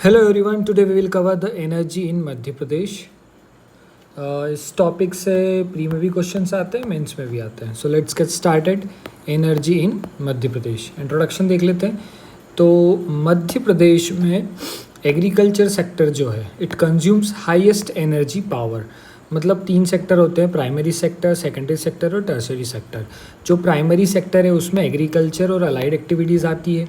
Hello everyone, today we will cover the energy in Madhya Pradesh. इस topic से pre में भी क्वेश्चंस आते हैं, मेंस में भी आते हैं। So let's get started. Energy in Madhya Pradesh, introduction देख लेते हैं। तो मध्य प्रदेश में एग्रीकल्चर सेक्टर जो है it consumes highest energy power. मतलब 3 सेक्टर होते हैं, प्राइमरी सेक्टर, सेकेंडरी सेक्टर और टर्शरी सेक्टर। जो प्राइमरी सेक्टर है उसमें एग्रीकल्चर और अलाइड एक्टिविटीज़ आती है।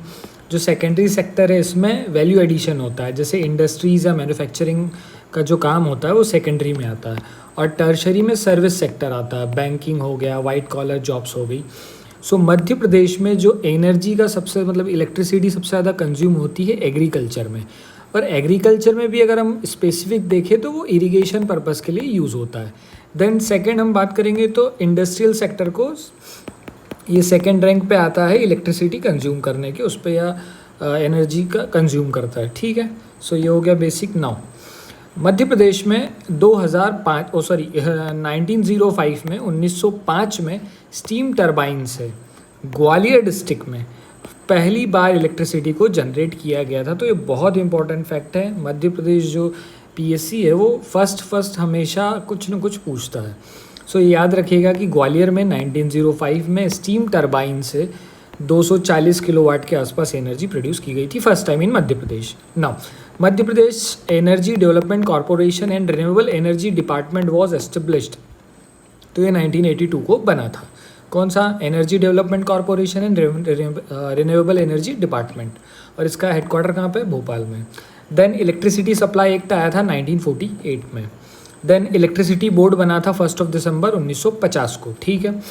जो सेकेंडरी सेक्टर है इसमें वैल्यू एडिशन होता है, जैसे इंडस्ट्रीज़ या मैन्युफैक्चरिंग का जो काम होता है वो सेकेंडरी में आता है। और टर्शरी में सर्विस सेक्टर आता है, बैंकिंग हो गया, वाइट कॉलर जॉब्स हो गई। सो मध्य प्रदेश में जो एनर्जी का सबसे मतलब इलेक्ट्रिसिटी सबसे ज़्यादा कंज्यूम होती है एग्रीकल्चर में। और एग्रीकल्चर में भी अगर हम स्पेसिफिक देखें तो वो इरिगेशन पर्पज़ के लिए यूज़ होता है। देन सेकेंड हम बात करेंगे तो इंडस्ट्रियल सेक्टर को ये सेकेंड रैंक पे आता है इलेक्ट्रिसिटी कंज्यूम करने के, उस पर या एनर्जी का कंज्यूम करता है। ठीक है, सो ये हो गया बेसिक। नाउ मध्य प्रदेश में 1905 में 1905 में स्टीम टरबाइन से ग्वालियर डिस्ट्रिक्ट में पहली बार इलेक्ट्रिसिटी को जनरेट किया गया था। तो ये बहुत इंपॉर्टेंट फैक्ट है। मध्य प्रदेश जो पीएससी है वो फर्स्ट हमेशा कुछ न कुछ पूछता है। सो याद रखिएगा कि ग्वालियर में 1905 में स्टीम टरबाइन से 240 किलोवाट के आसपास एनर्जी प्रोड्यूस की गई थी first time in Madhya Pradesh. Now Madhya Pradesh energy development corporation and renewable energy department was established. तो ये 1982 को बना था। कौन सा? Energy development corporation and renewable energy department. और इसका हेडक्वार्टर कहाँ पे? भोपाल में। देन इलेक्ट्रिसिटी सप्लाई एक्ट आया था 1948 में। देन इलेक्ट्रिसिटी बोर्ड बना था 1 दिसंबर 1950 को। ठीक है,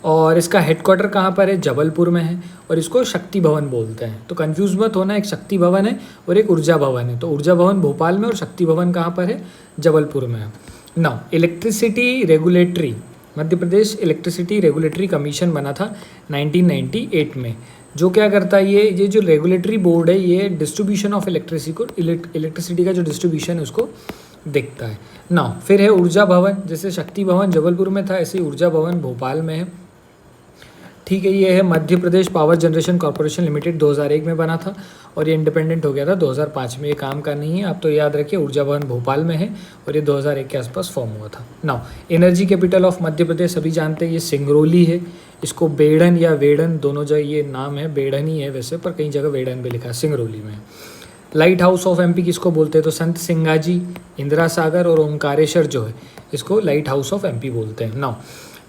और इसका हेडक्वार्टर कहाँ पर है? जबलपुर में है। और इसको शक्ति भवन बोलते हैं। तो कंफ्यूज मत होना, एक शक्ति भवन है और एक ऊर्जा भवन है। तो ऊर्जा भवन भोपाल में और शक्ति भवन कहाँ पर है? जबलपुर में है। नाउ इलेक्ट्रिसिटी रेगुलेटरी, मध्य प्रदेश इलेक्ट्रिसिटी रेगुलेटरी कमीशन बना था 1998 में। जो क्या करता है, ये जो रेगुलेटरी बोर्ड है ये डिस्ट्रीब्यूशन ऑफ इलेक्ट्रिसिटी का जो डिस्ट्रीब्यूशन है उसको देखता है। नाउ फिर है ऊर्जा भवन। जैसे शक्ति भवन जबलपुर में था, ऐसे ऊर्जा भवन भोपाल में है। ठीक है, ये है Madhya Pradesh power generation corporation limited, 2001 में बना था और ये इंडिपेंडेंट हो गया था 2005 में। ये काम का नहीं है, आप तो याद रखिए ऊर्जा भवन भोपाल में है और ये 2001 के आसपास फॉर्म हुआ था। Now energy capital of Madhya प्रदेश सभी जानते हैं, ये सिंगरौली है। इसको बेढ़न या वेढ़न दोनों जगह ये नाम है, बेढ़न ही है वैसे, पर कई जगह वेढ़न भी लिखा है, सिंगरौली में। लाइट हाउस ऑफ एमपी किसको बोलते हैं? तो संत सिंगाजी, इंदिरा सागर और ओंकारेश्वर जो है इसको लाइट हाउस ऑफ एमपी बोलते हैं। नाउ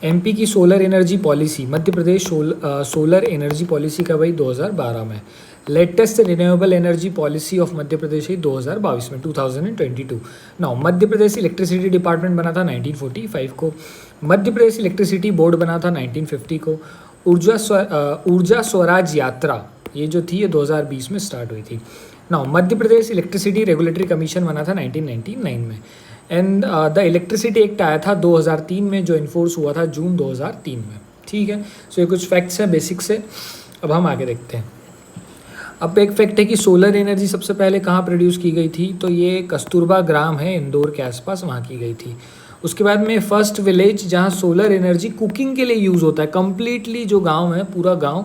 एमपी की solar energy policy, Madhya Pradesh solar energy policy का भाई 2012 में। Latest renewable energy policy of Madhya Pradesh है 2022 में, 2022। Now Madhya Pradesh electricity department बना था 1945 को। मध्य प्रदेश इलेक्ट्रिसिटी बोर्ड बना था 1950 को। ऊर्जा स्वराज यात्रा ये जो थी ये 2020 में स्टार्ट हुई थी। Now Madhya Pradesh electricity regulatory commission बना था 1999 में। एंड द इलेक्ट्रिसिटी एक्ट आया था 2003 में, जो इन्फोर्स हुआ था जून 2003 में। ठीक है, सो ये कुछ फैक्ट्स हैं बेसिक से। अब हम आगे देखते हैं। अब एक फैक्ट है कि सोलर एनर्जी सबसे पहले कहाँ प्रोड्यूस की गई थी? तो ये कस्तूरबा ग्राम है इंदौर के आसपास, वहाँ की गई थी। उसके बाद में फर्स्ट विलेज जहाँ सोलर एनर्जी कुकिंग के लिए यूज़ होता है, कम्प्लीटली जो गाँव है पूरा गाँव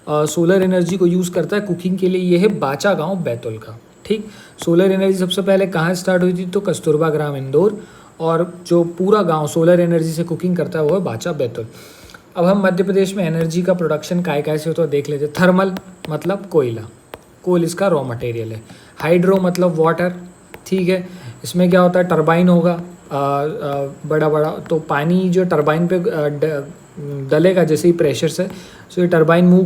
सोलर एनर्जी को यूज़ करता है कुकिंग के लिए, ये है बाचा गांव बैतूल का। ठीक, सोलर एनर्जी सबसे पहले कहाँ स्टार्ट हुई थी? तो कस्तूरबा ग्राम इंदौर, और जो पूरा गांव सोलर एनर्जी से कुकिंग करता है वो है बाचा बैतूल। अब हम मध्य प्रदेश में एनर्जी का प्रोडक्शन काय से होता है देख लेते हैं। थर्मल मतलब कोयला, कोल इसका रॉ मटेरियल है। हाइड्रो मतलब वाटर। ठीक है, इसमें क्या होता है? टरबाइन होगा बड़ा बड़ा, तो पानी जो टरबाइन पे डलेगा जैसे ही प्रेशर से, सो ये टरबाइन मूव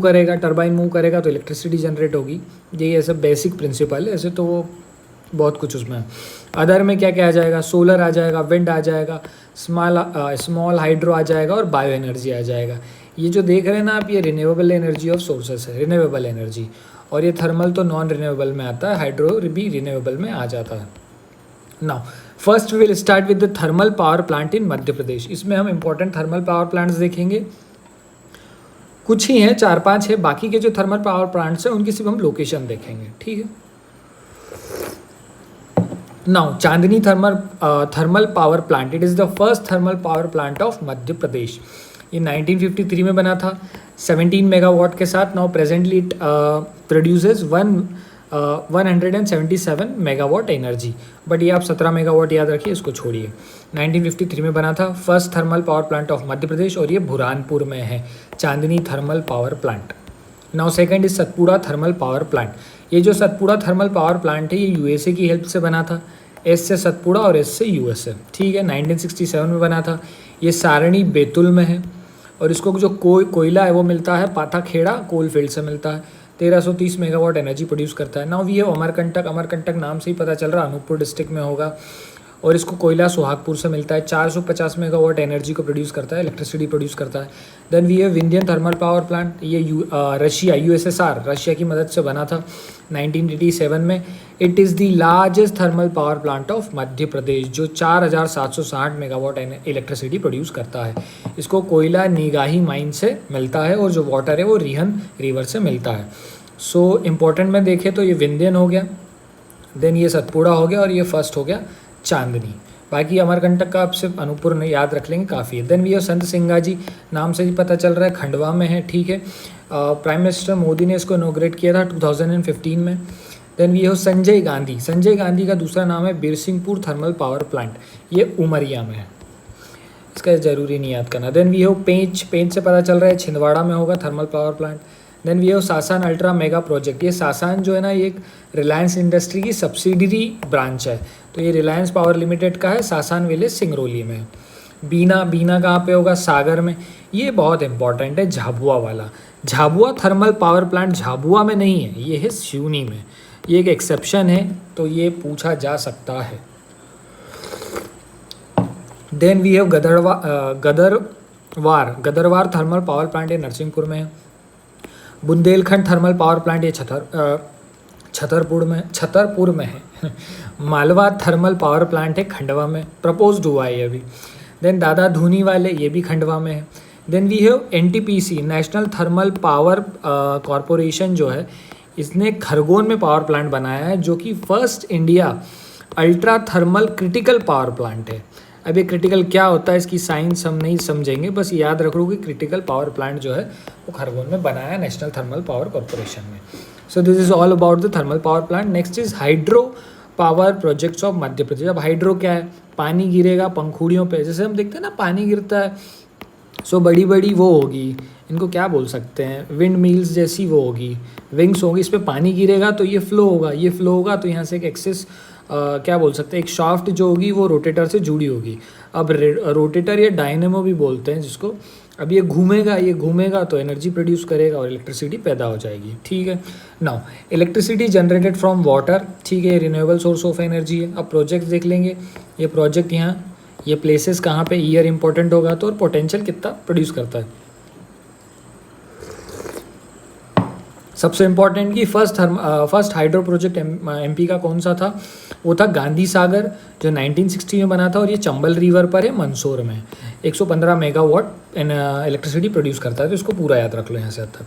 करेगा तो इलेक्ट्रिसिटी जनरेट होगी। यही ऐसा बेसिक प्रिंसिपल है। ऐसे तो वो बहुत कुछ उसमें है। अदर में क्या क्या आ जाएगा? सोलर आ जाएगा, विंड आ जाएगा, स्मॉल हाइड्रो आ जाएगा और बायो एनर्जी आ जाएगा। ये जो देख रहे हैं ना आप, ये रिन्यूएबल एनर्जी ऑफ सोर्सेस है, रिन्यूएबल एनर्जी। और ये थर्मल तो नॉन रिन्यूएबल में आता है, हाइड्रो भी रिन्यूएबल में आ जाता है। Now first we will start with the thermal power plant in Madhya Pradesh. इसमें हम इंपॉर्टेंट थर्मल पावर प्लांट्स देखेंगे, कुछ ही हैं, 4-5 है। बाकी के जो थर्मल पावर प्लांट्स हैं उनकी सिर्फ हम लोकेशन देखेंगे। ठीक है, now Chandni thermal power plant, it is the first thermal power plant of Madhya Pradesh. ये 1953 में बना था 17 मेगावाट के साथ। Now presently it produces 177 megawatt energy, but ये आप 17 मेगावाट याद रखिए, इसको छोड़िए। 1953 में बना था, first thermal power plant of Madhya Pradesh, और ये बुरहानपुर में है, Chandni thermal power plant. Now second is Satpura thermal power plant. ये जो सतपुड़ा थर्मल पावर प्लांट है ये यूएसए की हेल्प से बना था, एस से सतपुड़ा और एस से यूएसए, ठीक है। 1967 में बना था। ये सारणी बैतूल में है, और इसको जो कोयला है वो मिलता है पाथाखेड़ा कोल फील्ड से मिलता है। 1330 मेगावाट एनर्जी प्रोड्यूस करता है। नाउ ये अमरकंटक, अमरकंटक नाम से ही पता चल रहा है अनूपपुर डिस्ट्रिक्ट में होगा, और इसको कोयला सुहागपुर से मिलता है। 450 मेगावाट एनर्जी को प्रोड्यूस करता है, इलेक्ट्रिसिटी प्रोड्यूस करता है। Then we have Vindhyan thermal power plant. ये रशिया, यूएसएसआर, रशिया की मदद से बना था 1987 में। It is the largest thermal power plant of Madhya Pradesh, जो 4760 मेगावाट इलेक्ट्रिसिटी प्रोड्यूस करता है। इसको कोयला निगाही माइन से मिलता है, और जो वाटर है वो रिहन रिवर से मिलता है। सो इम्पोर्टेंट में देखें तो ये विंध्यन हो गया, देन ये सतपुड़ा हो गया, और ये फर्स्ट हो गया चांदनी। बाकी अमरकंटक का आप सिर्फ अनूपपुर ने याद रख लेंगे, काफ़ी है। देन वी हैव संत सिंगा जी, नाम से ही पता चल रहा है खंडवा में है, ठीक है। प्राइम मिनिस्टर मोदी ने इसको इनॉग्रेट किया था 2015 में। Then we have Sanjay Gandhi. Sanjay Gandhi का दूसरा नाम है बिरसिंहपुर थर्मल पावर प्लांट, ये उमरिया में है, इसका ज़रूरी नहीं याद करना। Then we have Pench, Pench से पता चल रहा है छिंदवाड़ा में होगा thermal power plant. Then we have Sasan ultra mega project. ये सासान जो है ना, ये एक रिलायंस इंडस्ट्री की सब्सिडरी ब्रांच है, तो ये रिलायंस पावर लिमिटेड का है, सासान विलेज सिंगरौली में। बीना, बीना कहाँ पे होगा? सागर में। ये बहुत इंपॉर्टेंट है, झाबुआ वाला। Jhabua thermal power plant Jhabua में नहीं है, ये है सिवनी में, ये एक एक्सेप्शन है, तो ये पूछा जा सकता है। Then we have Gadarwara thermal power plant, ये नरसिंहपुर में है। बुंदेलखंड थर्मल पावर प्लांट, ये छतरपुर में है। मालवा थर्मल पावर प्लांट है खंडवा में, प्रपोज्ड हुआ है ये अभी। देन दादा धूनी वाले, ये भी खंडवा में है। Then we have NTPC, national thermal power corporation जो है, इसने खरगोन में पावर प्लांट बनाया है, जो कि first India ultra thermal critical power plant है। अब ये क्रिटिकल क्या होता है, इसकी साइंस हम नहीं समझेंगे, बस याद रख लो कि क्रिटिकल पावर प्लांट जो है वो खरगोन में बनाया है नेशनल थर्मल पावर कॉरपोरेशन में। So this is all about the thermal power plant. Next is hydro power projects of Madhya Pradesh. अब हाइड्रो क्या है? पानी गिरेगा पंखुड़ियों पे, जैसे हम देखते हैं ना पानी गिरता है, सो बड़ी बड़ी वो होगी, इनको क्या बोल सकते हैं, विंड मिल्स जैसी वो होगी, विंग्स होगी, इस पर पानी गिरेगा तो ये फ्लो होगा, ये फ्लो होगा तो यहाँ से एक एक्सेस क्या बोल सकते हैं, एक शाफ्ट जो होगी वो रोटेटर से जुड़ी होगी। अब रोटेटर या डायनेमो भी बोलते हैं जिसको। अब ये घूमेगा तो एनर्जी प्रोड्यूस करेगा और इलेक्ट्रिसिटी पैदा हो जाएगी, ठीक है। Now electricity generated from water, ठीक है, रिन्यूएबल सोर्स ऑफ एनर्जी है। अब प्रोजेक्ट देख लेंगे, ये प्रोजेक्ट यहाँ, ये प्लेसेस कहाँ पे, ईयर इंपॉर्टेंट होगा तो, और पोटेंशियल कितना प्रोड्यूस करता है। सबसे इम्पॉर्टेंट कि फर्स्ट हाइड्रो प्रोजेक्ट एमपी का कौन सा था, वो था गांधी सागर, जो 1960 में बना था, और ये चंबल रिवर पर है मंदसौर में। 115 मेगावाट इलेक्ट्रिसिटी प्रोड्यूस करता है, तो इसको पूरा याद रख लो यहाँ से आता।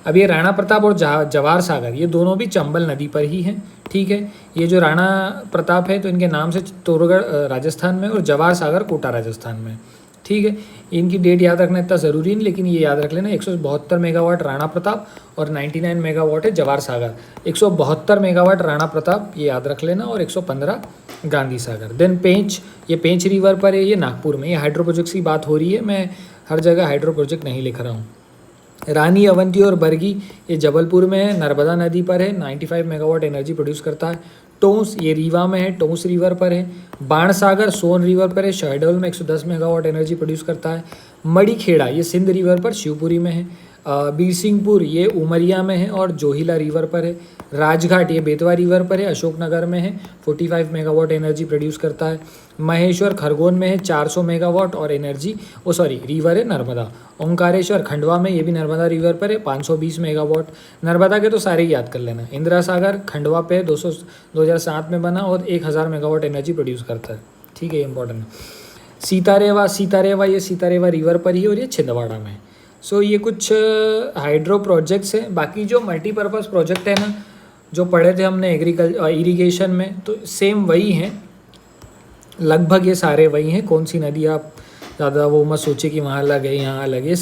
अब ये राणा प्रताप और जवाहर सागर, ये दोनों भी चंबल नदी पर ही हैं, ठीक है। ये जो राणा प्रताप है तो इनके नाम से चित्तौड़गढ़ राजस्थान में, और जवाहर सागर कोटा राजस्थान में, ठीक है। इनकी डेट याद रखना इतना ज़रूरी नहीं, लेकिन ये याद रख लेना 172 मेगावाट राणा प्रताप और 99 मेगावाट है जवाहर सागर। 172 मेगावाट राणा प्रताप, ये याद रख लेना, और 115 गांधी सागर। देन पेंच, ये पेंच रिवर पर है, ये नागपुर में। ये हाइड्रो प्रोजेक्ट्स की बात हो रही है, मैं हर जगह हाइड्रो प्रोजेक्ट नहीं लिख रहा हूँ। रानी अवंती और बरगी, ये जबलपुर में है, नर्मदा नदी पर है, 95 मेगावाट एनर्जी प्रोड्यूस करता है। टोंस, ये रीवा में है, टोंस रिवर पर है। बाणसागर सोन रिवर पर है, शहडोल में 110 मेगावाट एनर्जी प्रोड्यूस करता है। मड़ीखेड़ा, ये सिंध रिवर पर शिवपुरी में है। बीरसिंहपुर, ये उमरिया में है और जोहिला रिवर पर है। राजघाट, ये बेतवा रिवर पर है, अशोकनगर में है, 45 मेगावाट एनर्जी प्रोड्यूस करता है। महेश्वर खरगोन में है, 400 मेगावाट और एनर्जी, रिवर है नर्मदा। ओंकारेश्वर खंडवा में, ये भी नर्मदा रिवर पर है, 520 मेगावाट। नर्मदा के तो सारे ही याद कर लेना। इंदिरा सागर खंडवा पे 2007 में बना और 1000 मेगावाट एनर्जी प्रोड्यूस करता है, ठीक है, ये इंपॉर्टेंट है। सीतारेवा, ये सीतारेवा रिवर पर ही, और ये छिंदवाड़ा में। सो ये कुछ हाइड्रो प्रोजेक्ट्स हैं। बाकी जो मल्टीपर्पज़ प्रोजेक्ट है ना, जो पढ़े थे हमने इरिगेशन में, तो सेम वही हैं लगभग, ये सारे वही हैं। कौन सी नदी आप ज़्यादा वो मत सोचिए कि वहाँ अलग है यहाँ अलग है,